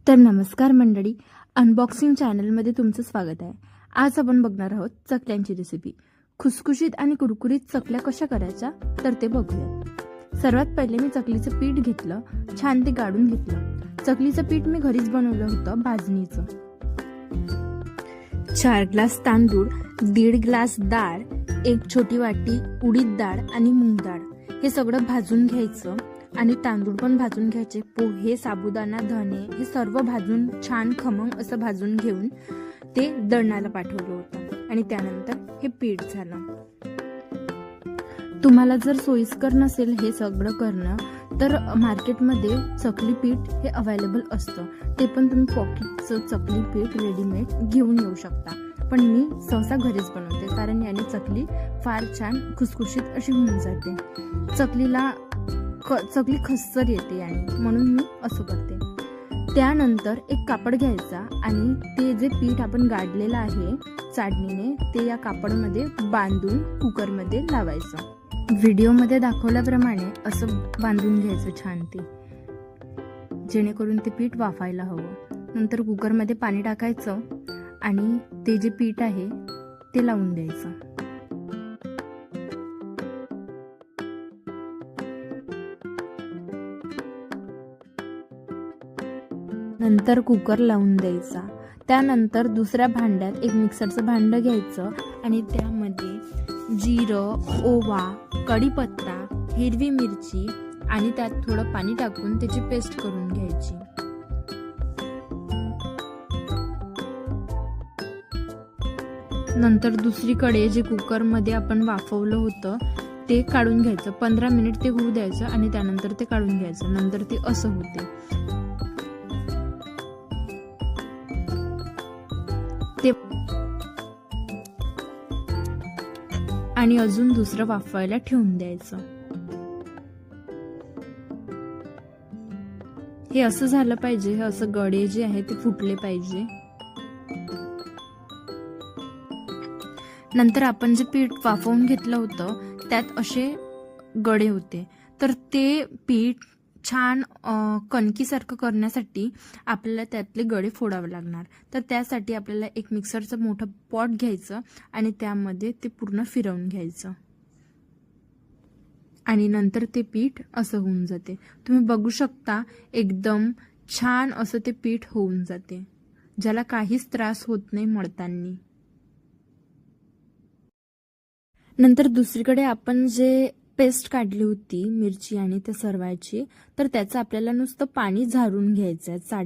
तर नमस्कार मंडळी, अनबॉक्सिंग चॅनलमध्ये तुमचं स्वागत आहे। आज आपण बघणार आहोत चकल्यांची रेसिपी। खुसखुशीत आणि कुरकुरीत चकल्या कशा करायच्या तर ते बघूया। सर्वात पहिले मी चकलीचं पीठ घेतलं, छान ते गाळून घेतलं। चकलीचं पीठ मी घरीच बनवलं होतं भाजणीचं। 4 ग्लास तांदूळ, 1.5 ग्लास डाळ, 1 छोटी वाटी उडीद डाळ आणि मूग डाळ हे सगळं भाजून घ्यायचं आणि तांदूळ पण भाजून घ्यायचे। पोहे, साबुदाणा, धने हे सर्व भाजून छान खमंग असं भाजून घेऊन ते दळणाला पाठवलं होतं आणि त्यानंतर हे पीठ झालं। तुम्हाला जर सोयीस्कर नसेल हे सगळं करणं तर मार्केटमध्ये चकली पीठ हे अवेलेबल असतं, ते पण तुम्ही पॉकेटचं चकली पीठ रेडीमेड घेऊन येऊ शकता। पण मी सहसा घरीच बनवते कारण याने चकली फार छान खुसखुशीत अशी होऊन जाते। चकली खस्सर येते याने, म्हणून मी असं करते। त्यानंतर एक कापड घ्यायचा आणि ते जे पीठ आपण गाळलेलं आहे चाळणीने ते या कापडमध्ये बांधून कुकरमध्ये लावायचं। व्हिडिओमध्ये दाखवल्याप्रमाणे असं बांधून घ्यायचं छान ते, जेणेकरून ते पीठ वाफायला हवं। नंतर कुकरमध्ये पाणी टाकायचं आणि ते जे पीठ आहे ते लावून द्यायचं। नंतर कुकर लावून द्यायचा। त्यानंतर दुसऱ्या भांड्यात एक मिक्सरचं भांडं घ्यायचं आणि त्यामध्ये जिरं, ओवा, कढीपत्ता, हिरवी मिरची आणि त्यात थोडं पाणी टाकून त्याची पेस्ट करून घ्यायची। नंतर दुसरीकडे जे कुकरमध्ये आपण वाफवलं होतं ते काढून घ्यायचं। 15 मिनिट ते होऊ द्यायचं आणि त्यानंतर ते काढून घ्यायचं। नंतर ते असं होते। आणि अजून दुसरं वाफवायला ठेवून द्यायचं। हे असं झालं पाहिजे, हे असं गडे जे आहे ते फुटले पाहिजे। नंतर आपण जे पीठ वाफवून घेतलं होतं त्यात असे गडे होते, तर ते पीठ छान कणकीसारखं करण्यासाठी आपल्याला त्यातले गडे फोडावे लागणार। तर त्यासाठी आपल्याला एक मिक्सरचं मोठं पॉट घ्यायचं आणि त्यामध्ये ते पूर्ण फिरवून घ्यायचं आणि नंतर ते पीठ असं होऊन जाते। तुम्ही बघू शकता एकदम छान असं ते पीठ होऊन जाते, ज्याला काहीच त्रास होत नाही मळताना। नंतर दुसरीकडे आपण जे पेस्ट काढली होती मिरची आणि त्या सर्वाची, तर त्याचं आपल्याला नुसतं पाणी झारून घ्यायचं आहे।